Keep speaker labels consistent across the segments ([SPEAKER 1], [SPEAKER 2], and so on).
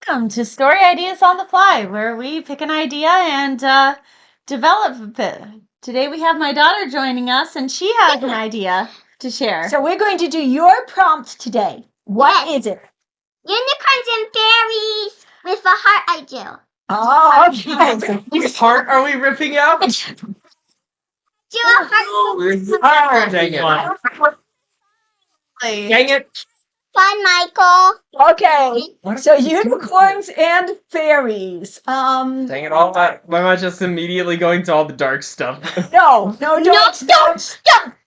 [SPEAKER 1] Welcome to Story Ideas on the Fly, where we pick an idea and develop it. Today we have my daughter joining us, and she has an idea to share.
[SPEAKER 2] So we're going to do your prompt today. What is it?
[SPEAKER 3] Unicorns and fairies with a heart, I do.
[SPEAKER 2] Oh, okay.
[SPEAKER 4] Whose heart are we ripping out?
[SPEAKER 3] Do a heart.
[SPEAKER 4] Ah, dang it. Dang it.
[SPEAKER 3] Fun, Michael.
[SPEAKER 2] Okay. So unicorns and fairies.
[SPEAKER 4] Dang it all. Why am I just immediately going to all the dark stuff?
[SPEAKER 2] No, don't stop.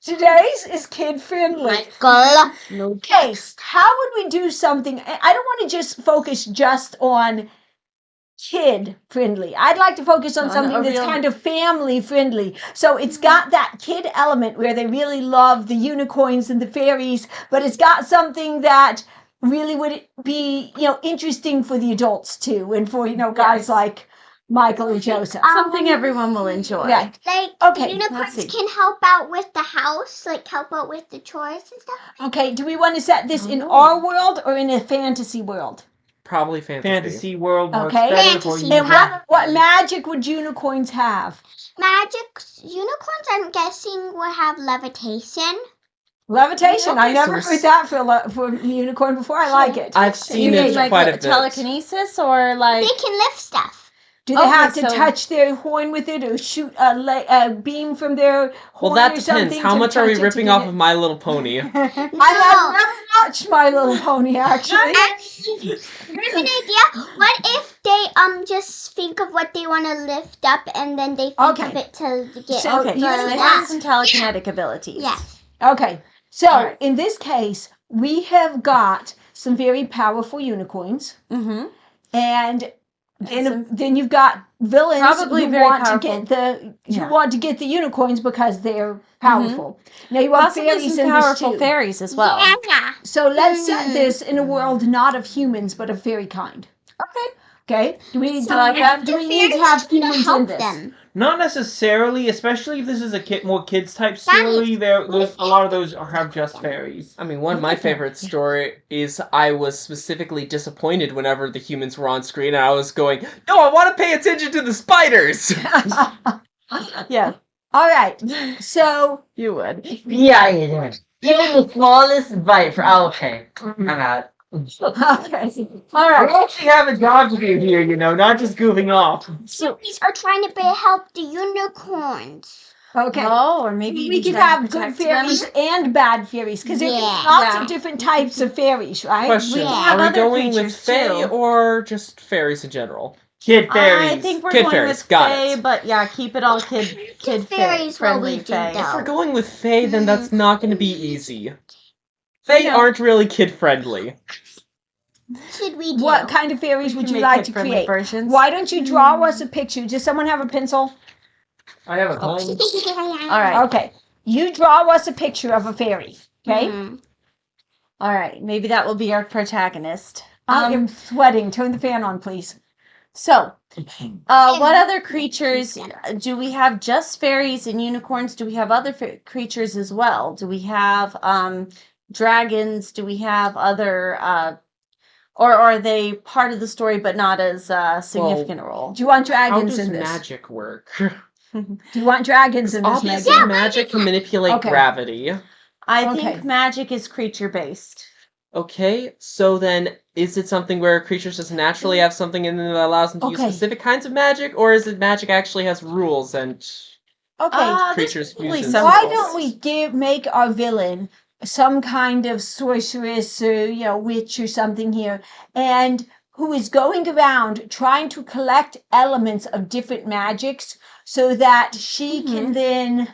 [SPEAKER 2] Today's is kid friendly.
[SPEAKER 3] Michael.
[SPEAKER 2] Okay. How would we do something? I don't want to just focus just on kid friendly. I'd like to focus on something that's kind of family friendly. So it's got that kid element where they really love the unicorns and the fairies, but it's got something that really would be, interesting for the adults too, and for, guys like Michael and Joseph.
[SPEAKER 1] Something everyone will enjoy.
[SPEAKER 2] Yeah.
[SPEAKER 3] Like,
[SPEAKER 2] Okay,
[SPEAKER 3] the unicorns can help out with the house, like help out with the chores and stuff.
[SPEAKER 2] Okay, do we want to set this in our world or in a fantasy world?
[SPEAKER 4] Probably fantasy world.
[SPEAKER 2] Okay.
[SPEAKER 3] Fantasy.
[SPEAKER 2] And what magic would unicorns have?
[SPEAKER 3] Unicorns, I'm guessing, will have levitation.
[SPEAKER 2] Levitation. I never heard that for a unicorn before. I like it.
[SPEAKER 4] I've seen it
[SPEAKER 1] like
[SPEAKER 4] quite a bit.
[SPEAKER 1] Telekinesis or like...
[SPEAKER 3] They can lift stuff.
[SPEAKER 2] Do they have to touch their horn with it or shoot a beam from their horn?
[SPEAKER 4] Well, that
[SPEAKER 2] or
[SPEAKER 4] depends.
[SPEAKER 2] something
[SPEAKER 4] How
[SPEAKER 2] to
[SPEAKER 4] much are we
[SPEAKER 2] touch it
[SPEAKER 4] ripping
[SPEAKER 2] to
[SPEAKER 4] off
[SPEAKER 2] get
[SPEAKER 4] of My Little Pony?
[SPEAKER 2] I have never watched My Little Pony, actually.
[SPEAKER 3] Here's an idea. What if they just think of what they want to lift up and then they think of it to get
[SPEAKER 2] So,
[SPEAKER 1] Okay, so they have some telekinetic abilities.
[SPEAKER 3] Yes.
[SPEAKER 2] Okay, so in this case, we have got some very powerful unicorns.
[SPEAKER 1] Mm-hmm.
[SPEAKER 2] And then you've got villains
[SPEAKER 1] Probably
[SPEAKER 2] who
[SPEAKER 1] very
[SPEAKER 2] want
[SPEAKER 1] powerful.
[SPEAKER 2] to get the unicorns because they're powerful. Now you want
[SPEAKER 1] Possibly
[SPEAKER 2] fairies
[SPEAKER 1] some
[SPEAKER 2] in
[SPEAKER 1] powerful
[SPEAKER 2] this too.
[SPEAKER 1] fairies as well.
[SPEAKER 3] Yeah.
[SPEAKER 2] So let's set this in a world not of humans but of fairy kind. Okay. Do we need to have humans in this?
[SPEAKER 3] Them.
[SPEAKER 4] Not necessarily, especially if this is a more kids type story. There's a lot of those have just fairies. I mean, one of my favorite story is I was specifically disappointed whenever the humans were on screen, and I was going, "No, I want to pay attention to the spiders."
[SPEAKER 1] Yeah,
[SPEAKER 2] All right. So
[SPEAKER 1] you would.
[SPEAKER 5] Yeah, you do. Even the smallest bite for okay. I'm out.
[SPEAKER 2] okay. All
[SPEAKER 4] I
[SPEAKER 2] right.
[SPEAKER 4] actually have a job to do here, not just goofing off.
[SPEAKER 3] Fairies are trying to help the unicorns.
[SPEAKER 2] Okay.
[SPEAKER 1] Oh, or maybe
[SPEAKER 2] We could have good fairies and bad fairies because there are lots of different types of fairies, right?
[SPEAKER 4] Question:
[SPEAKER 1] have
[SPEAKER 4] Are we
[SPEAKER 1] other
[SPEAKER 4] going with
[SPEAKER 1] creatures,
[SPEAKER 4] fae
[SPEAKER 1] too.
[SPEAKER 4] or just fairies in general? Kid fairies.
[SPEAKER 1] I think we're
[SPEAKER 4] Kid
[SPEAKER 1] going
[SPEAKER 4] fairies.
[SPEAKER 1] with
[SPEAKER 4] Got
[SPEAKER 1] fae,
[SPEAKER 4] it.
[SPEAKER 1] but yeah, keep it all kid
[SPEAKER 3] fairies will
[SPEAKER 1] friendly
[SPEAKER 3] we do,
[SPEAKER 1] fae.
[SPEAKER 4] If we're
[SPEAKER 3] though.
[SPEAKER 4] going with fae, then that's not going to be easy. Fae aren't really kid friendly.
[SPEAKER 3] Should we do?
[SPEAKER 2] What kind of fairies would you
[SPEAKER 1] make
[SPEAKER 2] like to
[SPEAKER 1] kid-friendly
[SPEAKER 2] create?
[SPEAKER 1] versions.
[SPEAKER 2] Why don't you draw us a picture? Does someone have a pencil?
[SPEAKER 4] I have a pen.
[SPEAKER 1] All right.
[SPEAKER 2] Okay. You draw us a picture of a fairy. Okay?
[SPEAKER 1] All right, maybe that will be our protagonist.
[SPEAKER 2] I am sweating. Turn the fan on, please.
[SPEAKER 1] So, what other creatures do we have? Just fairies and unicorns? Do we have other creatures as well? Do we have dragons? Do we have other, or are they part of the story but not as significant a role?
[SPEAKER 2] Do you want
[SPEAKER 4] How
[SPEAKER 2] dragons
[SPEAKER 4] does
[SPEAKER 2] in this?
[SPEAKER 4] magic work?
[SPEAKER 2] Do you want dragons in this,
[SPEAKER 4] Obviously,
[SPEAKER 2] Megan?
[SPEAKER 4] magic can manipulate gravity.
[SPEAKER 1] I think magic is creature-based.
[SPEAKER 4] Okay, so then is it something where creatures just naturally have something in them that allows them to use specific kinds of magic, or is it magic actually has rules and creatures use them?
[SPEAKER 2] Why don't we make our villain some kind of sorceress or witch or something here, and who is going around trying to collect elements of different magics so that she can then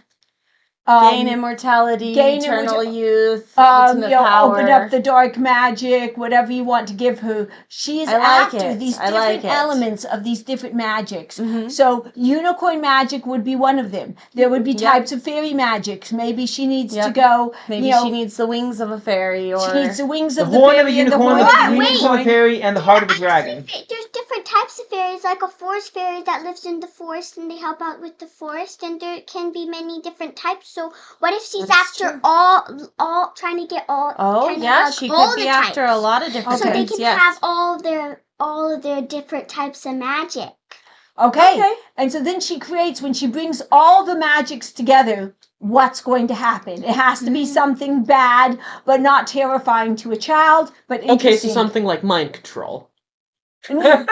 [SPEAKER 1] gain immortality, eternal youth, ultimate power.
[SPEAKER 2] Open up the dark magic, whatever you want to give her. She's after these different elements of these different magics. So unicorn magic would be one of them. There would be types of fairy magics. Maybe she needs to go.
[SPEAKER 1] Maybe she needs the wings of a fairy, or
[SPEAKER 2] she needs the wings of
[SPEAKER 4] the horn of a unicorn, the wings of a fairy, and the heart of a dragon.
[SPEAKER 3] There's different types types of fairies, like a forest fairy that lives in the forest and they help out with the forest, and there can be many different types. So what if she's
[SPEAKER 1] That's
[SPEAKER 3] after
[SPEAKER 1] true.
[SPEAKER 3] all trying to get all?
[SPEAKER 1] Oh,
[SPEAKER 3] kind of
[SPEAKER 1] yeah,
[SPEAKER 3] like
[SPEAKER 1] she
[SPEAKER 3] all
[SPEAKER 1] could be
[SPEAKER 3] the
[SPEAKER 1] after a
[SPEAKER 3] types.
[SPEAKER 1] lot of different
[SPEAKER 3] So they
[SPEAKER 1] things.
[SPEAKER 3] can
[SPEAKER 1] Yes.
[SPEAKER 3] have all of their different types of magic.
[SPEAKER 2] Okay. And so then she creates, when she brings all the magics together, what's going to happen? It has to be something bad, but not terrifying to a child, but
[SPEAKER 4] Okay, so
[SPEAKER 2] interesting.
[SPEAKER 4] something like mind control.
[SPEAKER 2] No.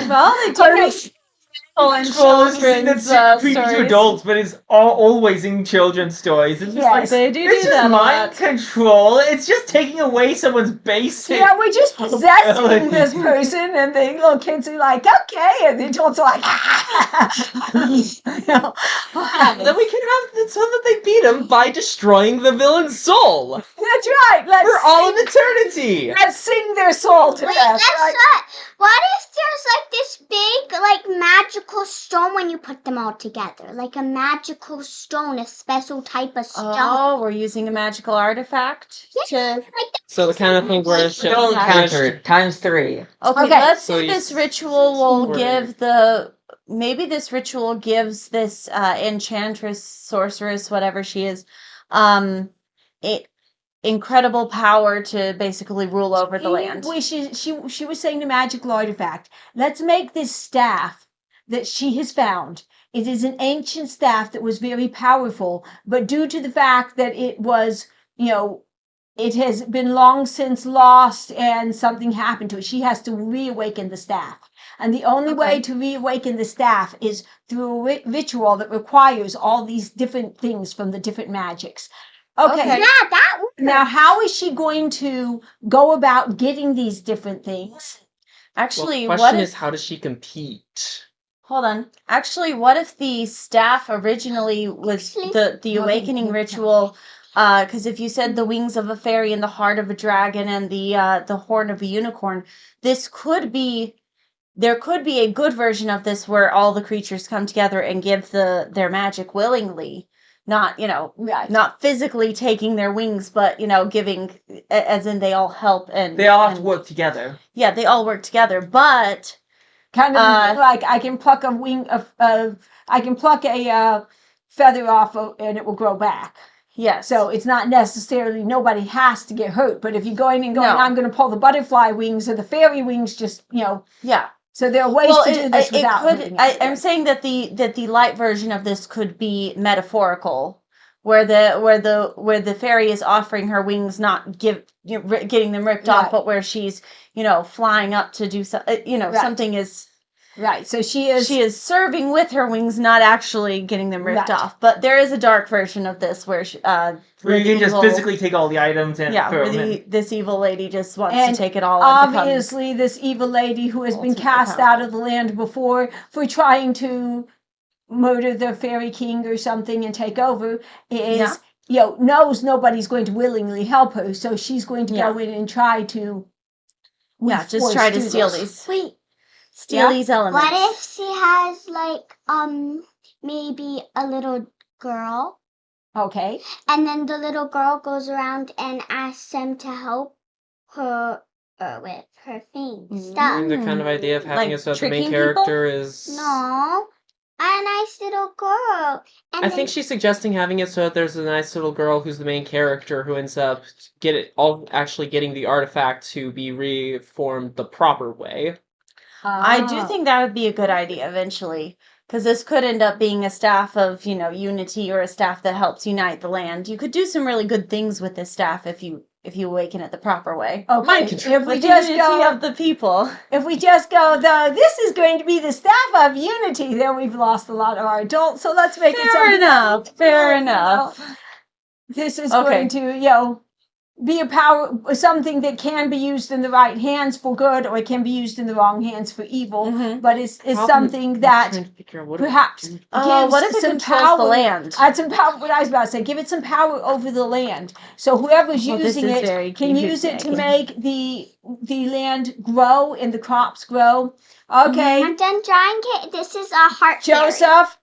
[SPEAKER 1] Well, they do
[SPEAKER 2] Okay.
[SPEAKER 1] have people in
[SPEAKER 4] Control is something
[SPEAKER 1] children's
[SPEAKER 4] that's creepy to
[SPEAKER 1] stories.
[SPEAKER 4] adults, but it's always in children's stories. It's just
[SPEAKER 2] Yes.
[SPEAKER 4] like,
[SPEAKER 1] They do
[SPEAKER 4] it's
[SPEAKER 1] do
[SPEAKER 4] just
[SPEAKER 1] that a
[SPEAKER 4] mind
[SPEAKER 1] lot.
[SPEAKER 4] control. It's just taking away someone's basic.
[SPEAKER 2] Yeah, we're just possessing
[SPEAKER 4] ability.
[SPEAKER 2] this person, and the little kids are like, okay, and the adults are like, you know.
[SPEAKER 4] Then we can have it so that they beat him by destroying the villain's soul
[SPEAKER 2] That's right.
[SPEAKER 4] for all of eternity.
[SPEAKER 2] Let's sing their soul to
[SPEAKER 3] Wait,
[SPEAKER 2] death.
[SPEAKER 3] that's
[SPEAKER 2] Right?
[SPEAKER 3] what if there's like this big like magical stone when you put them all together? Like a magical stone, a special type of stone.
[SPEAKER 1] Oh, we're using a magical artifact to.
[SPEAKER 3] Like
[SPEAKER 4] So the kind of thing where it's just
[SPEAKER 5] Don't counter it. ×3.
[SPEAKER 1] Okay,
[SPEAKER 2] Okay.
[SPEAKER 1] let's
[SPEAKER 4] So
[SPEAKER 1] say
[SPEAKER 4] you
[SPEAKER 1] this ritual will
[SPEAKER 4] Word.
[SPEAKER 1] give the. Maybe this ritual gives this enchantress, sorceress, whatever she is, it incredible power to basically rule over the land.
[SPEAKER 2] She was saying the magical artifact. Let's make this staff that she has found. It is an ancient staff that was very powerful, but due to the fact that it was, it has been long since lost and something happened to it, she has to reawaken the staff. And the only way to reawaken the staff is through a ritual that requires all these different things from the different magics. Okay.
[SPEAKER 3] yeah, that works.
[SPEAKER 2] Now, how is she going to go about getting these different things?
[SPEAKER 1] Actually,
[SPEAKER 4] Well, the
[SPEAKER 1] what
[SPEAKER 4] question
[SPEAKER 1] if?
[SPEAKER 4] is, how does she compete?
[SPEAKER 1] Hold on. Actually, what if the staff originally was the awakening ritual? Because if you said the wings of a fairy and the heart of a dragon and the horn of a unicorn, this could be. There could be a good version of this where all the creatures come together and give their magic willingly, not not physically taking their wings, but giving, as in they all help and
[SPEAKER 4] They all have to work together.
[SPEAKER 1] Yeah, they all work together, but
[SPEAKER 2] Kind of like I can pluck a wing I can pluck a feather off and it will grow back.
[SPEAKER 1] yes.
[SPEAKER 2] So it's not necessarily nobody has to get hurt. But if you're going and going,
[SPEAKER 1] No.
[SPEAKER 2] I'm going to pull the butterfly wings or the fairy wings, just
[SPEAKER 1] Yeah.
[SPEAKER 2] So there are ways to do this without.
[SPEAKER 1] I'm saying that the light version of this could be metaphorical, where the fairy is offering her wings, not getting them ripped off, but where she's flying up to do something is.
[SPEAKER 2] Right. So she is
[SPEAKER 1] serving with her wings, not actually getting them ripped off. But there is a dark version of this where
[SPEAKER 4] Where you can just physically take all the items and throw them in.
[SPEAKER 1] this evil lady just wants
[SPEAKER 2] And
[SPEAKER 1] to take it all. And
[SPEAKER 2] obviously, this evil lady who has been
[SPEAKER 1] ultimately
[SPEAKER 2] cast
[SPEAKER 1] powerful.
[SPEAKER 2] out of the land before for trying to murder the fairy king or something and take over is knows nobody's going to willingly help her, so she's going to go in and try to
[SPEAKER 1] just try to steal these.
[SPEAKER 3] Wait,
[SPEAKER 1] Steal these elements.
[SPEAKER 3] what if she has like maybe a little girl?
[SPEAKER 2] Okay.
[SPEAKER 3] And then the little girl goes around and asks them to help her with her stuff.
[SPEAKER 4] And the kind of idea of having
[SPEAKER 1] Like
[SPEAKER 4] it so that the main
[SPEAKER 1] tricking
[SPEAKER 4] character is...
[SPEAKER 3] No, a nice little girl. And
[SPEAKER 4] I think she's suggesting having it so that there's a nice little girl who's the main character who ends up actually getting the artifact to be reformed the proper way.
[SPEAKER 1] I do think that would be a good idea eventually, because this could end up being a staff of, unity, or a staff that helps unite the land. You could do some really good things with this staff if you awaken it the proper way.
[SPEAKER 2] Okay.
[SPEAKER 4] Mind control.
[SPEAKER 2] If we
[SPEAKER 1] With the
[SPEAKER 2] just
[SPEAKER 1] unity
[SPEAKER 2] go,
[SPEAKER 1] of the people.
[SPEAKER 2] if we just go, this is going to be the staff of unity, then we've lost a lot of our adults. So let's make it
[SPEAKER 1] Fair
[SPEAKER 2] something
[SPEAKER 1] enough. Fair
[SPEAKER 2] you know,
[SPEAKER 1] enough.
[SPEAKER 2] This is
[SPEAKER 1] Okay.
[SPEAKER 2] going to, be a power, something that can be used in the right hands for good, or it can be used in the wrong hands for evil.
[SPEAKER 1] Mhm.
[SPEAKER 2] But it's something that perhaps
[SPEAKER 1] What if it
[SPEAKER 2] some
[SPEAKER 1] controls
[SPEAKER 2] power,
[SPEAKER 1] the land?
[SPEAKER 2] some power. What I was about to say, give it some power over the land. So whoever's
[SPEAKER 1] Well, this
[SPEAKER 2] using
[SPEAKER 1] is
[SPEAKER 2] it
[SPEAKER 1] very
[SPEAKER 2] can use it to
[SPEAKER 1] confusing.
[SPEAKER 2] make the land grow and the crops grow. Okay,
[SPEAKER 3] I'm done drawing it. This is a heart fairy.
[SPEAKER 2] Joseph,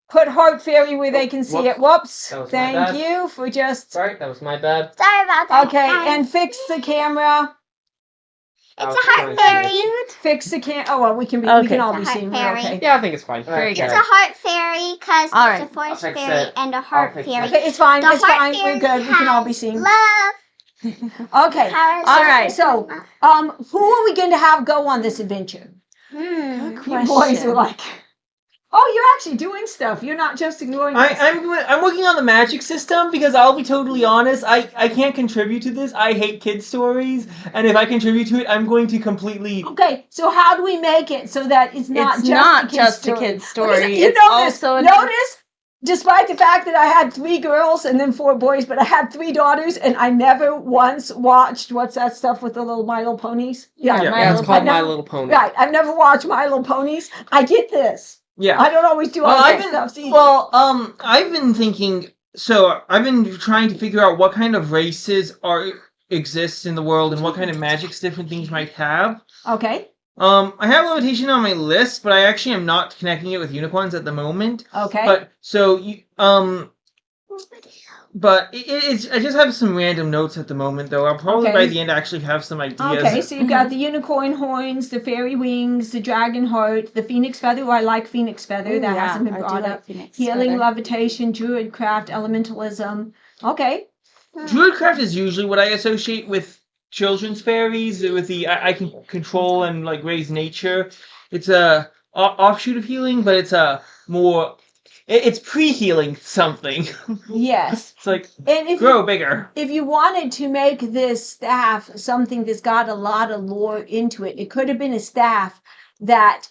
[SPEAKER 2] put heart fairy where they can see it. Whoops.
[SPEAKER 4] That was my
[SPEAKER 2] Thank
[SPEAKER 4] bad.
[SPEAKER 2] you for just.
[SPEAKER 4] Sorry, that was my bad.
[SPEAKER 3] Sorry about that.
[SPEAKER 2] Okay,
[SPEAKER 3] guys.
[SPEAKER 2] and fix the camera.
[SPEAKER 3] It's a heart fairy.
[SPEAKER 2] Fix the can. Oh well, we can
[SPEAKER 1] Okay.
[SPEAKER 2] all
[SPEAKER 3] It's
[SPEAKER 2] be
[SPEAKER 3] a heart
[SPEAKER 2] seen. We're
[SPEAKER 3] fairy.
[SPEAKER 2] okay.
[SPEAKER 4] Yeah, I think it's fine.
[SPEAKER 1] Very
[SPEAKER 3] It's
[SPEAKER 1] good.
[SPEAKER 3] a heart fairy because
[SPEAKER 1] All
[SPEAKER 3] there's
[SPEAKER 1] right.
[SPEAKER 3] a forest
[SPEAKER 4] I'll fix
[SPEAKER 3] fairy
[SPEAKER 4] it.
[SPEAKER 3] and a heart
[SPEAKER 4] fix
[SPEAKER 3] fairy.
[SPEAKER 4] it.
[SPEAKER 2] Okay, it's fine.
[SPEAKER 3] The
[SPEAKER 2] It's
[SPEAKER 3] heart
[SPEAKER 2] fine.
[SPEAKER 3] fairy
[SPEAKER 2] We're good. We can all be
[SPEAKER 3] has
[SPEAKER 2] seen.
[SPEAKER 3] love.
[SPEAKER 2] Okay.
[SPEAKER 3] Has
[SPEAKER 1] All right.
[SPEAKER 2] So, who are we going to have go on this adventure?
[SPEAKER 3] Hmm.
[SPEAKER 2] You boys are like, oh, you're actually doing stuff. You're not just ignoring us.
[SPEAKER 4] I'm working on the magic system because I'll be totally honest. I can't contribute to this. I hate kid stories, and if I contribute to it, I'm going to completely.
[SPEAKER 2] Okay, so how do we make it so that it's not
[SPEAKER 1] It's
[SPEAKER 2] just
[SPEAKER 1] not
[SPEAKER 2] a kid's
[SPEAKER 1] just
[SPEAKER 2] story?
[SPEAKER 1] a kid's
[SPEAKER 2] Because
[SPEAKER 1] story.
[SPEAKER 2] you
[SPEAKER 1] It's
[SPEAKER 2] notice,
[SPEAKER 1] also
[SPEAKER 2] despite the fact that I had 3 girls and then 4 boys, but I had 3 daughters, and I never once watched what's that stuff with the little My Little Ponies?
[SPEAKER 1] Yeah,
[SPEAKER 4] Yeah,
[SPEAKER 1] My
[SPEAKER 4] it's
[SPEAKER 1] Little
[SPEAKER 4] called
[SPEAKER 1] Pony.
[SPEAKER 4] My Little Pony.
[SPEAKER 2] Right, I've never watched My Little Ponies. I get this.
[SPEAKER 4] Yeah.
[SPEAKER 2] I don't always do all that stuff. See,
[SPEAKER 4] I've been thinking. So I've been trying to figure out what kind of races exist in the world and what kind of magics different things might have.
[SPEAKER 2] okay,
[SPEAKER 4] I have levitation on my list, but I actually am not connecting it with unicorns at the moment.
[SPEAKER 2] okay.
[SPEAKER 4] But so you but it's I just have some random notes at the moment though. I'll probably
[SPEAKER 2] Okay.
[SPEAKER 4] by the end actually have some ideas.
[SPEAKER 2] Okay, so you've got the unicorn horns, the fairy wings, the dragon heart, the phoenix feather. Oh, I like phoenix feather. That hasn't been brought up. Healing, levitation, druid craft, elementalism. Okay.
[SPEAKER 4] Druidcraft is usually what I associate with children's fairies. With the I can control and like raise nature. It's a offshoot of healing, but it's a more. It's pre-healing something.
[SPEAKER 2] Yes.
[SPEAKER 4] It's like
[SPEAKER 2] And if
[SPEAKER 4] grow bigger.
[SPEAKER 2] if you wanted to make this staff something that's got a lot of lore into it, it could have been a staff that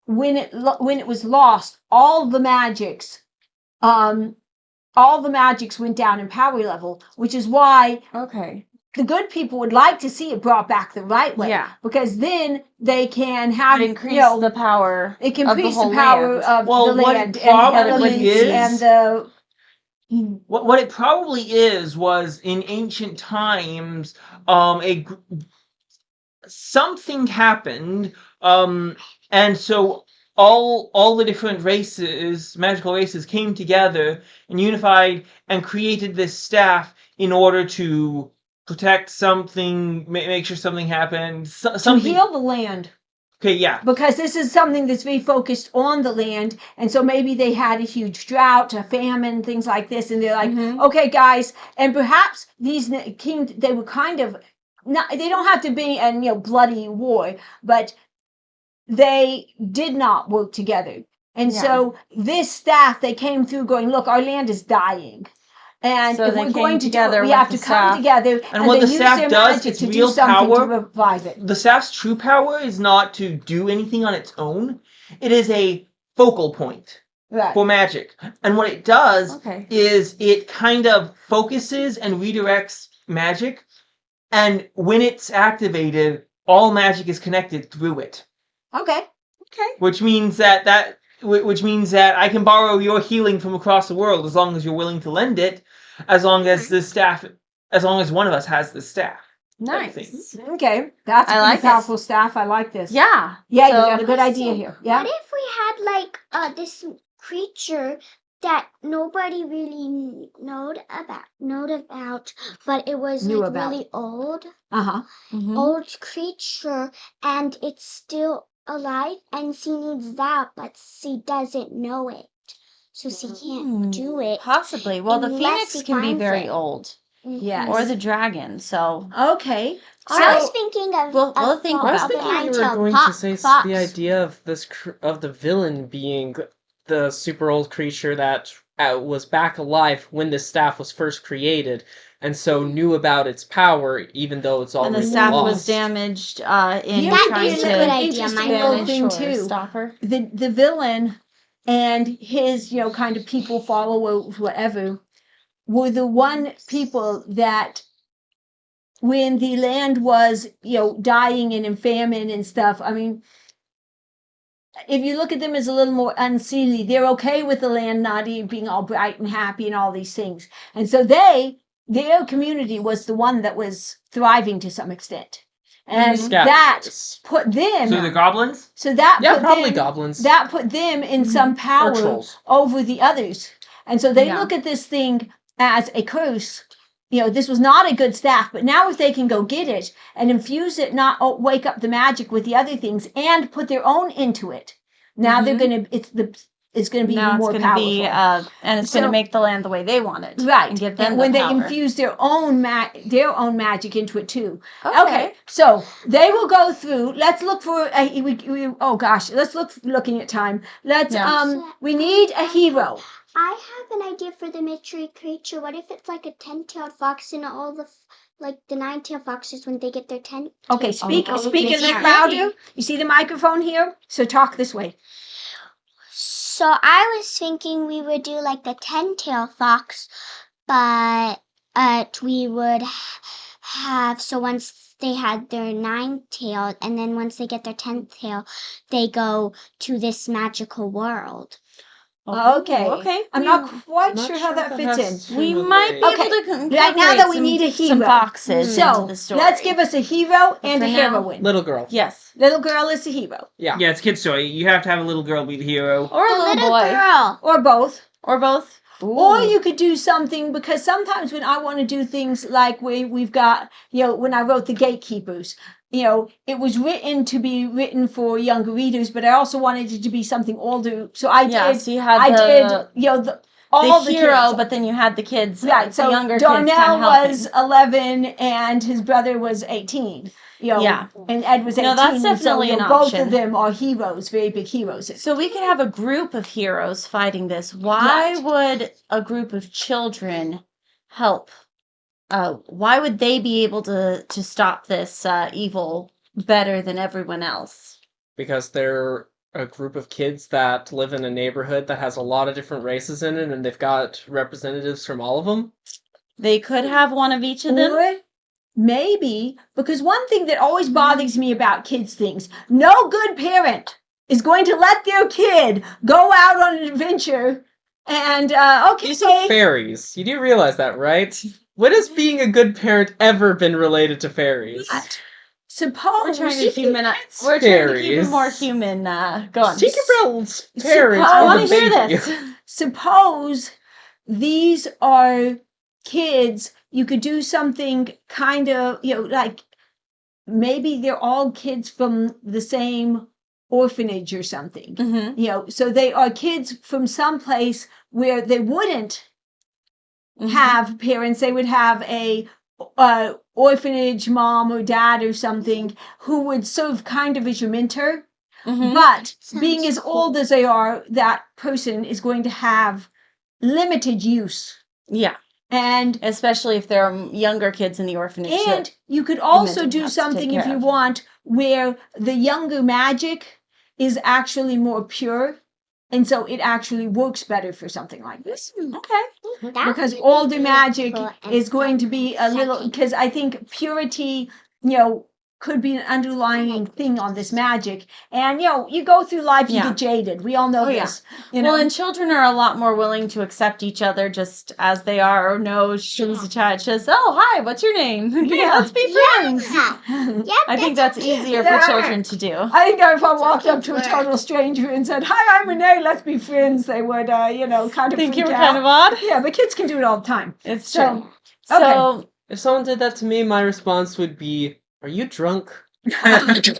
[SPEAKER 2] when it was lost, all the magics went down in power level, which is why
[SPEAKER 1] Okay.
[SPEAKER 2] the good people would like to see it brought back the right way.
[SPEAKER 1] Yeah.
[SPEAKER 2] Because then they can have
[SPEAKER 1] Increase the power.
[SPEAKER 2] it can
[SPEAKER 1] of the
[SPEAKER 2] increase
[SPEAKER 1] whole
[SPEAKER 2] the power
[SPEAKER 1] land.
[SPEAKER 2] of
[SPEAKER 4] Well,
[SPEAKER 2] the
[SPEAKER 4] what
[SPEAKER 2] land
[SPEAKER 4] it
[SPEAKER 2] and the
[SPEAKER 4] probably
[SPEAKER 2] elements
[SPEAKER 4] is-
[SPEAKER 2] and the
[SPEAKER 4] What it probably is was in ancient times, something happened, and so all the different races, magical races, came together and unified and created this staff in order to protect something, make sure something happened,
[SPEAKER 2] to
[SPEAKER 4] something.
[SPEAKER 2] heal the land.
[SPEAKER 4] Okay, yeah.
[SPEAKER 2] Because this is something that's very focused on the land, and so maybe they had a huge drought, a famine, things like this, and they're like, okay, guys, and perhaps these kings, they were kind of not, they don't have to be in bloody war, but they did not work together, and so this staff they came through going, look, our land is dying. And
[SPEAKER 1] So
[SPEAKER 2] if
[SPEAKER 1] they
[SPEAKER 2] we're
[SPEAKER 1] came
[SPEAKER 2] going to do
[SPEAKER 1] together
[SPEAKER 2] it, we
[SPEAKER 1] with
[SPEAKER 2] have
[SPEAKER 1] the
[SPEAKER 2] to come
[SPEAKER 1] staff.
[SPEAKER 2] together
[SPEAKER 4] And what
[SPEAKER 2] then
[SPEAKER 4] the
[SPEAKER 2] use
[SPEAKER 4] staff
[SPEAKER 2] their
[SPEAKER 4] does,
[SPEAKER 2] magic
[SPEAKER 4] it's
[SPEAKER 2] to do
[SPEAKER 4] real
[SPEAKER 2] something
[SPEAKER 4] power.
[SPEAKER 2] to revive it.
[SPEAKER 4] The staff's true power is not to do anything on its own. It is a focal point
[SPEAKER 2] Right.
[SPEAKER 4] for magic. And what it does
[SPEAKER 1] Okay.
[SPEAKER 4] is it kind of focuses and redirects magic. And when it's activated, all magic is connected through it.
[SPEAKER 2] Okay.
[SPEAKER 4] Which means that I can borrow your healing from across the world as long as you're willing to lend it, as long as one of us has the staff.
[SPEAKER 1] Nice.
[SPEAKER 2] Okay, that's a
[SPEAKER 1] I
[SPEAKER 2] pretty
[SPEAKER 1] like
[SPEAKER 2] powerful staff. I like this.
[SPEAKER 1] Yeah.
[SPEAKER 2] Yeah,
[SPEAKER 1] So-
[SPEAKER 2] you got a good idea here. Yeah.
[SPEAKER 3] What if we had like this creature that nobody really knowed about, but it was
[SPEAKER 2] Knew
[SPEAKER 3] like
[SPEAKER 2] about.
[SPEAKER 3] really old
[SPEAKER 1] Mhm.
[SPEAKER 3] old creature, and it's still alive, and she needs that, but she doesn't know it, so she can't do it.
[SPEAKER 1] Possibly. Well, the
[SPEAKER 3] unless
[SPEAKER 1] phoenix
[SPEAKER 3] he
[SPEAKER 1] can be
[SPEAKER 3] finds
[SPEAKER 1] very
[SPEAKER 3] it.
[SPEAKER 1] old,
[SPEAKER 2] Yes.
[SPEAKER 1] or the dragon. So
[SPEAKER 2] Okay.
[SPEAKER 3] I was thinking of.
[SPEAKER 1] We'll think
[SPEAKER 6] I was
[SPEAKER 1] about
[SPEAKER 6] thinking
[SPEAKER 1] that.
[SPEAKER 6] you were going to say the idea of of the villain being the super old creature that was back alive when the staff was first created, and so knew about its power, even though it's
[SPEAKER 1] and
[SPEAKER 6] already
[SPEAKER 1] the staff
[SPEAKER 6] lost.
[SPEAKER 1] was damaged in
[SPEAKER 2] That
[SPEAKER 1] trying
[SPEAKER 3] is
[SPEAKER 1] to
[SPEAKER 3] a good idea,
[SPEAKER 2] interesting
[SPEAKER 3] Michael.
[SPEAKER 2] little
[SPEAKER 1] banish
[SPEAKER 2] thing
[SPEAKER 1] or
[SPEAKER 2] too.
[SPEAKER 1] stop her.
[SPEAKER 2] The villain and his kind of people followers, whatever, were the one people that when the land was dying and in famine and stuff. I mean, if you look at them as a little more unseelie, they're okay with the land not being all bright and happy and all these things. And so their community was the one that was thriving to some extent. And that
[SPEAKER 6] Scavengers.
[SPEAKER 2] put them,
[SPEAKER 4] So the goblins?
[SPEAKER 2] so that
[SPEAKER 6] Yeah,
[SPEAKER 2] put
[SPEAKER 6] probably
[SPEAKER 2] them,
[SPEAKER 6] goblins.
[SPEAKER 2] that put them in some
[SPEAKER 6] Or
[SPEAKER 2] power
[SPEAKER 6] trolls.
[SPEAKER 2] over the others. And so they
[SPEAKER 1] Yeah.
[SPEAKER 2] look at this thing as a curse this was not a good staff, but now if they can go get it and infuse it, not wake up the magic with the other things and put their own into it, now they're going to, it's going to be
[SPEAKER 1] Now
[SPEAKER 2] even more
[SPEAKER 1] it's going to
[SPEAKER 2] powerful.
[SPEAKER 1] be, and it's going to make the land the way they want it.
[SPEAKER 2] Right.
[SPEAKER 1] And give them
[SPEAKER 2] when
[SPEAKER 1] the
[SPEAKER 2] they
[SPEAKER 1] power.
[SPEAKER 2] infuse their own magic into it too. Okay. So they will go through. Let's look for oh gosh, let's looking at time. Let's we need a hero.
[SPEAKER 3] I have an idea for the mystery creature. What if it's like a 10-tailed fox and all the the 9-tailed foxes when they get their 10?
[SPEAKER 2] Okay, speak a little louder. You see the microphone here? So talk this way.
[SPEAKER 3] So I was thinking we would do like the 10-tailed fox, but we would have, so once they had their 9-tailed, and then once they get their 10th tail, they go to this magical world.
[SPEAKER 2] Okay. I'm not quite sure how that fits in.
[SPEAKER 1] We might be able to
[SPEAKER 2] right now that we need a hero.
[SPEAKER 1] Some foxes into the story.
[SPEAKER 2] Let's give us a hero and a heroine.
[SPEAKER 6] Little girl.
[SPEAKER 1] Yes.
[SPEAKER 2] Little girl is the hero.
[SPEAKER 4] Yeah, it's a kid's story. You have to have a little girl be the hero.
[SPEAKER 1] Or a little boy.
[SPEAKER 3] Girl.
[SPEAKER 2] Or both.
[SPEAKER 1] Or both. Ooh.
[SPEAKER 2] Or you could do something, because sometimes when I want to do things like we've got, when I wrote The Gatekeepers, it was written for younger readers, but I also wanted it to be something older. So I did.
[SPEAKER 1] So you had
[SPEAKER 2] all
[SPEAKER 1] the hero,
[SPEAKER 2] kids.
[SPEAKER 1] but then you had the kids.
[SPEAKER 2] Right. So
[SPEAKER 1] younger
[SPEAKER 2] Darnell
[SPEAKER 1] kids
[SPEAKER 2] was 11 and his brother was 18. And Ed was 18.
[SPEAKER 1] that's definitely an
[SPEAKER 2] both
[SPEAKER 1] option.
[SPEAKER 2] of them are heroes, very big heroes.
[SPEAKER 1] So we could have a group of heroes fighting this. Why would a group of children help? Why would they be able to stop this evil better than everyone else?
[SPEAKER 6] Because they're a group of kids that live in a neighborhood that has a lot of different races in it, and they've got representatives from all of them.
[SPEAKER 1] They could have one of each of them.
[SPEAKER 2] Or maybe, because one thing that always bothers me about kids' things, no good parent is going to let their kid go out on an adventure and,
[SPEAKER 6] These are fairies. You do realize that, right? When has being a good parent ever been related to fairies?
[SPEAKER 2] Suppose
[SPEAKER 1] We're trying to keep it more human. Go on.
[SPEAKER 6] Tinkerbell's parents.
[SPEAKER 1] I want to hear this.
[SPEAKER 2] Suppose these are kids. You could do something kind of, like maybe they're all kids from the same orphanage or something.
[SPEAKER 1] Mm-hmm.
[SPEAKER 2] So they are kids from some place where they wouldn't have parents. They would have a orphanage mom or dad or something who would serve kind of as your mentor. But being as old as they are, that person is going to have limited use.
[SPEAKER 1] Yeah.
[SPEAKER 2] And
[SPEAKER 1] especially if there are younger kids in the orphanage.
[SPEAKER 2] And you could also do something, if you want, where the younger magic is actually more pure. And so it actually works better for something like this.
[SPEAKER 1] Okay.
[SPEAKER 2] Because older magic is going to be a little, because I think purity, could be an underlying thing on this magic. And, you go through life, you get jaded. We all know this.
[SPEAKER 1] Well, and children are a lot more willing to accept each other just as they are. Or no, she's a child. She says, oh, hi, what's your name? Let's be friends. I think that's easier for children to do.
[SPEAKER 2] I think if I walked up to a total stranger and said, hi, I'm Renee, let's be friends, they would, kind of
[SPEAKER 1] think you were
[SPEAKER 2] out.
[SPEAKER 1] kind of odd?
[SPEAKER 2] Yeah, but kids can do it all the time.
[SPEAKER 1] It's true.
[SPEAKER 2] So,
[SPEAKER 6] if someone did that to me, my response would be, are you drunk?
[SPEAKER 3] That's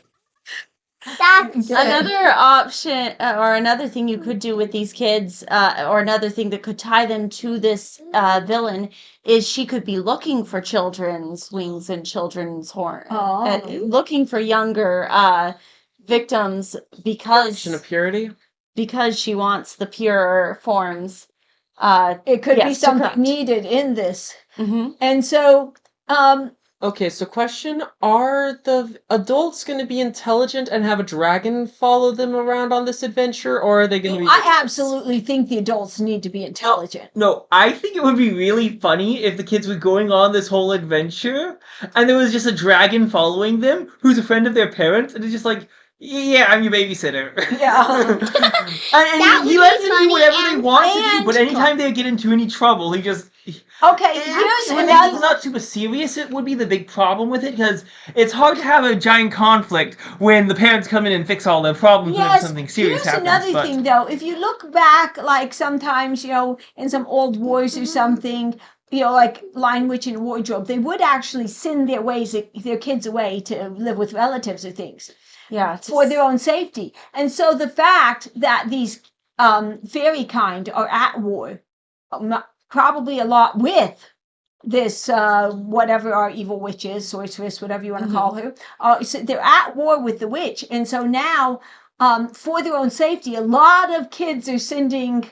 [SPEAKER 1] another option, or another thing you could do with these kids, or another thing that could tie them to this villain, is she could be looking for children's wings and children's horn, looking for younger victims because
[SPEAKER 6] of purity.
[SPEAKER 1] Because she wants the pure forms.
[SPEAKER 2] It could be something needed in this,
[SPEAKER 1] Mm-hmm.
[SPEAKER 2] and so.
[SPEAKER 6] Okay, so question, are the adults going to be intelligent and have a dragon follow them around on this adventure, or are they going to be...
[SPEAKER 2] I absolutely think the adults need to be intelligent.
[SPEAKER 4] No, I think it would be really funny if the kids were going on this whole adventure, and there was just a dragon following them, who's a friend of their parents, and it's just like, yeah, I'm your babysitter.
[SPEAKER 2] Yeah.
[SPEAKER 4] and he lets them do whatever they want to do, but anytime they get into any trouble, he just...
[SPEAKER 2] Okay, here's
[SPEAKER 4] when it's not super serious, it would be the big problem with it, because it's hard to have a giant conflict when the parents come in and fix all their problems when something serious happens.
[SPEAKER 2] Here's another thing, though. If you look back, like sometimes, in some old wars or something, like Lion Witch and Wardrobe, they would actually send their kids away to live with relatives or things.
[SPEAKER 1] Yeah.
[SPEAKER 2] For their own safety. And so the fact that these fairy kind are at war, probably a lot with this whatever our evil witch is, sorceress, whatever you want to call her, so they're at war with the witch. And so now, for their own safety, a lot of kids are sending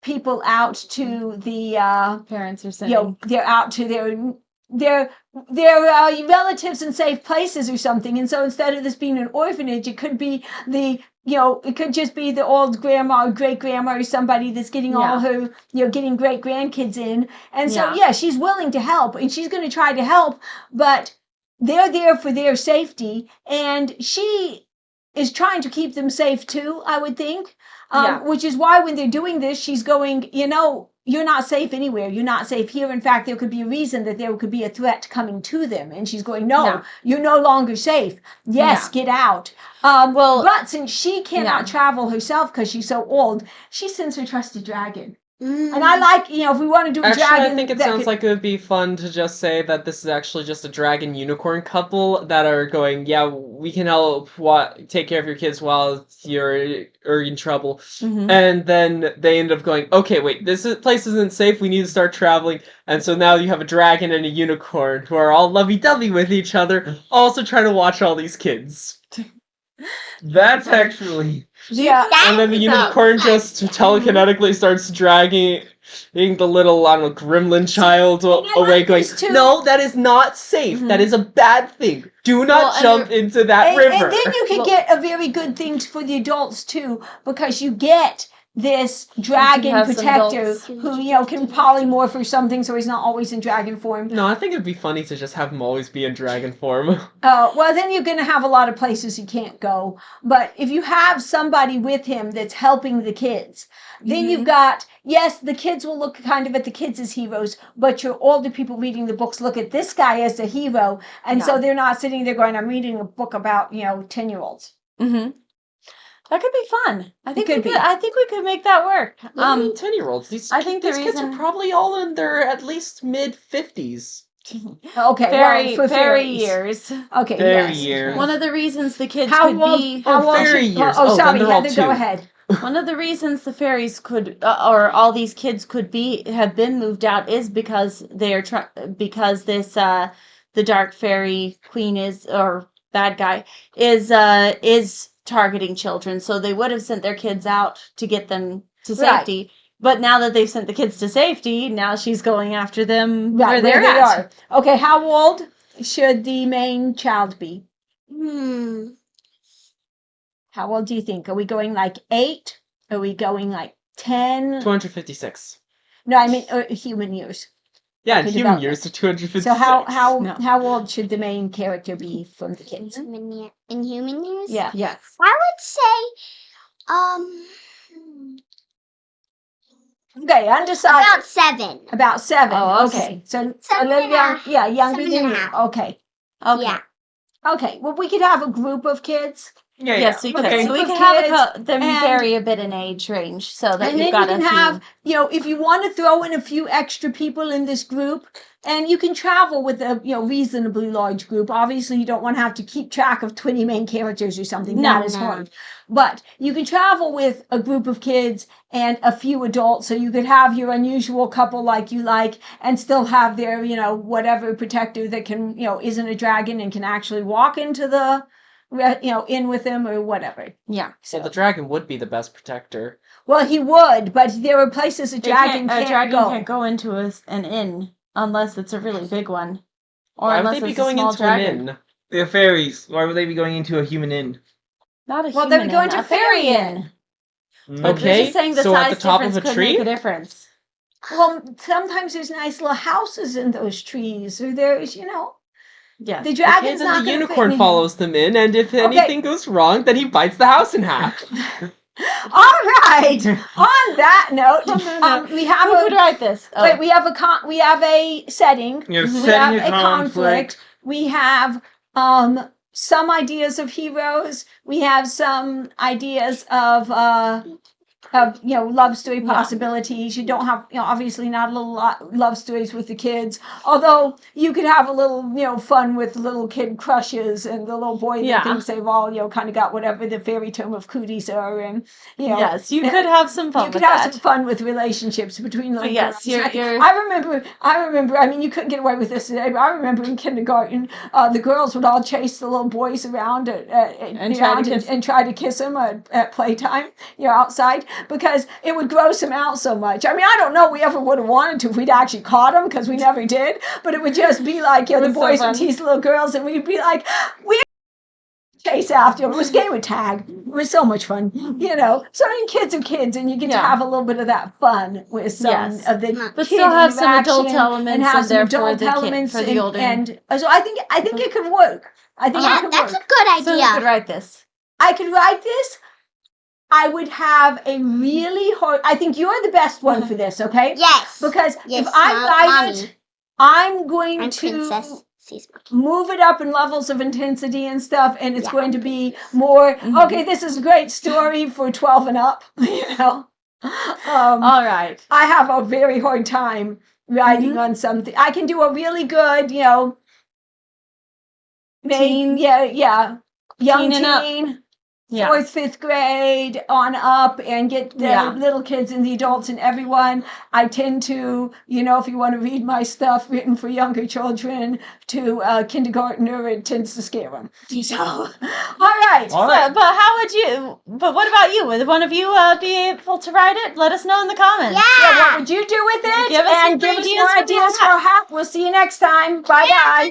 [SPEAKER 2] people out to the
[SPEAKER 1] Parents are sending.
[SPEAKER 2] they're out to their relatives in safe places or something. And so instead of this being an orphanage, it could be it could just be the old grandma or great grandma or somebody that's getting all her, getting great grandkids in. And so, she's willing to help and she's going to try to help, but they're there for their safety. And she is trying to keep them safe too, I would think. Which is why when they're doing this, she's going, you're not safe anywhere. You're not safe here. In fact, there could be a reason that there could be a threat coming to them. And she's going, no, you're no longer safe. Yes, get out. But since she cannot travel herself because she's so old, she sends her trusted dragon. And I like, if we want to do a dragon.
[SPEAKER 6] I think it sounds like it would be fun to just say that this is actually just a dragon unicorn couple that are going, we can help take care of your kids while you're in trouble. Mm-hmm. And then they end up going, okay, wait, place isn't safe, we need to start traveling. And so now you have a dragon and a unicorn who are all lovey-dovey with each other, also trying to watch all these kids.
[SPEAKER 4] That's actually...
[SPEAKER 2] Yeah.
[SPEAKER 6] And then the unicorn just telekinetically starts dragging the little, gremlin child away, going, no, that is not safe. Mm-hmm. That is a bad thing. Do not jump into that river.
[SPEAKER 2] And then you can get a very good thing for the adults, too, because you get this dragon protector who, can polymorph or something, so he's not always in dragon form.
[SPEAKER 6] No, I think it'd be funny to just have him always be in dragon form.
[SPEAKER 2] Well, then you're going to have a lot of places he can't go. But if you have somebody with him that's helping the kids, then you've got, the kids will look kind of at the kids as heroes, but your older people reading the books look at this guy as a hero, and so they're not sitting there going, I'm reading a book about, 10-year-olds.
[SPEAKER 1] Mm-hmm. That could be fun. I think we could make that work.
[SPEAKER 6] 10-year-olds. These kids are probably all in their at least mid-50s.
[SPEAKER 2] Okay,
[SPEAKER 1] for fairy years.
[SPEAKER 2] Okay,
[SPEAKER 4] fairy years.
[SPEAKER 1] One of the reasons the kids
[SPEAKER 6] fairy years.
[SPEAKER 2] Sorry, go ahead.
[SPEAKER 1] One of the reasons the fairies could, or all these kids could have been moved out is because they are because this the dark fairy queen or bad guy is targeting children, so they would have sent their kids out to get them to safety. Right. But now that they've sent the kids to safety, now she's going after them where they are.
[SPEAKER 2] Okay, how old should the main child be? How old do you think? Are we going like 8? Are we going like 10?
[SPEAKER 6] 256.
[SPEAKER 2] No, I mean human years.
[SPEAKER 6] Yeah, in human years, so 256.
[SPEAKER 2] So how old should the main character be from the kids?
[SPEAKER 3] In human years?
[SPEAKER 2] Yeah.
[SPEAKER 1] Yes.
[SPEAKER 3] I would say,
[SPEAKER 2] okay, undecided.
[SPEAKER 3] About 7.
[SPEAKER 2] Oh, okay. So a little young, younger than you. Okay.
[SPEAKER 3] Yeah.
[SPEAKER 2] Okay. Well, we could have a group of kids.
[SPEAKER 1] Yes, we could. So we could have them vary a bit in age range, so that you've got
[SPEAKER 2] if you want to throw in a few extra people in this group, and you can travel with a reasonably large group. Obviously, you don't want to have to keep track of 20 main characters or something. That is hard. But you can travel with a group of kids and a few adults, so you could have your unusual couple like you like, and still have their whatever protector that can isn't a dragon and can actually walk into the in with him or whatever.
[SPEAKER 1] Yeah.
[SPEAKER 6] So the dragon would be the best protector.
[SPEAKER 2] Well, he would, but there are places a dragon
[SPEAKER 1] can't go into an inn unless it's a really big one. Or
[SPEAKER 6] why
[SPEAKER 1] unless
[SPEAKER 6] would they be going into
[SPEAKER 1] dragon.
[SPEAKER 6] an inn?
[SPEAKER 4] They're fairies. Why would they be going into a human inn?
[SPEAKER 1] Not a
[SPEAKER 2] human
[SPEAKER 1] inn.
[SPEAKER 2] They're going to a fairy inn.
[SPEAKER 1] But we're just saying the size
[SPEAKER 6] at the top
[SPEAKER 1] difference
[SPEAKER 6] of a
[SPEAKER 1] could
[SPEAKER 6] tree?
[SPEAKER 1] make a difference.
[SPEAKER 2] Well, sometimes there's nice little houses in those trees, or there's
[SPEAKER 1] Yeah.
[SPEAKER 2] The dragon's
[SPEAKER 6] and
[SPEAKER 2] not
[SPEAKER 6] the unicorn follows them in, and if anything goes wrong, then he bites the house in half.
[SPEAKER 2] All right. On that note, we have
[SPEAKER 1] Who would write this? Oh.
[SPEAKER 2] Wait, we have a setting.
[SPEAKER 4] You're
[SPEAKER 2] we
[SPEAKER 4] setting
[SPEAKER 2] have
[SPEAKER 4] a conflict.
[SPEAKER 2] We have some ideas of heroes. We have some ideas of have, love story possibilities. You don't have, obviously not a little love stories with the kids. Although you could have a little, fun with little kid crushes and the little boy that thinks they've all, kind of got whatever the fairy term of cooties are. And,
[SPEAKER 1] yes, you could have some fun.
[SPEAKER 2] You could have some fun with relationships between little girls. I remember. I mean, you couldn't get away with this today, but I remember in kindergarten, the girls would all chase the little boys around and try to kiss them at playtime, outside, because it would gross them out so much. I mean, I don't know we ever would have wanted to if we'd actually caught them, because we never did. But it would just be like, the boys would tease the little girls, and we'd be like, we chase after them. It was game of tag. It was so much fun, So I mean, kids are kids, and you get to have a little bit of that fun with some of the
[SPEAKER 1] but still have some adult elements
[SPEAKER 2] and have some adult elements
[SPEAKER 1] for the older.
[SPEAKER 2] And so I think it could work. I think it could
[SPEAKER 3] that's
[SPEAKER 2] work.
[SPEAKER 3] a good idea.
[SPEAKER 1] So you could write this.
[SPEAKER 2] I could write this. I would have a really hard. I think you're the best one for this. Okay?
[SPEAKER 3] Yes.
[SPEAKER 2] Because
[SPEAKER 3] Yes,
[SPEAKER 2] if I write
[SPEAKER 3] Mommy.
[SPEAKER 2] it, I'm going
[SPEAKER 3] I'm
[SPEAKER 2] to
[SPEAKER 3] Princess Seasmonkey.
[SPEAKER 2] move it up in levels of intensity and stuff, and it's going to be more, okay, this is a great story for 12 and up,
[SPEAKER 1] All right.
[SPEAKER 2] I have a very hard time writing on something. I can do a really good, young teen, fourth, fifth grade on up, and get the little kids and the adults and everyone. I tend to, if you want to read my stuff written for younger children to a kindergartner, it tends to scare them. So, all right.
[SPEAKER 1] But what about you? Would one of you be able to write it? Let us know in the comments.
[SPEAKER 3] Yeah.
[SPEAKER 2] What would you do with it?
[SPEAKER 1] Give us some
[SPEAKER 2] give us
[SPEAKER 1] ideas
[SPEAKER 2] more
[SPEAKER 1] for
[SPEAKER 2] ideas for how. We'll see you next time. Bye-bye.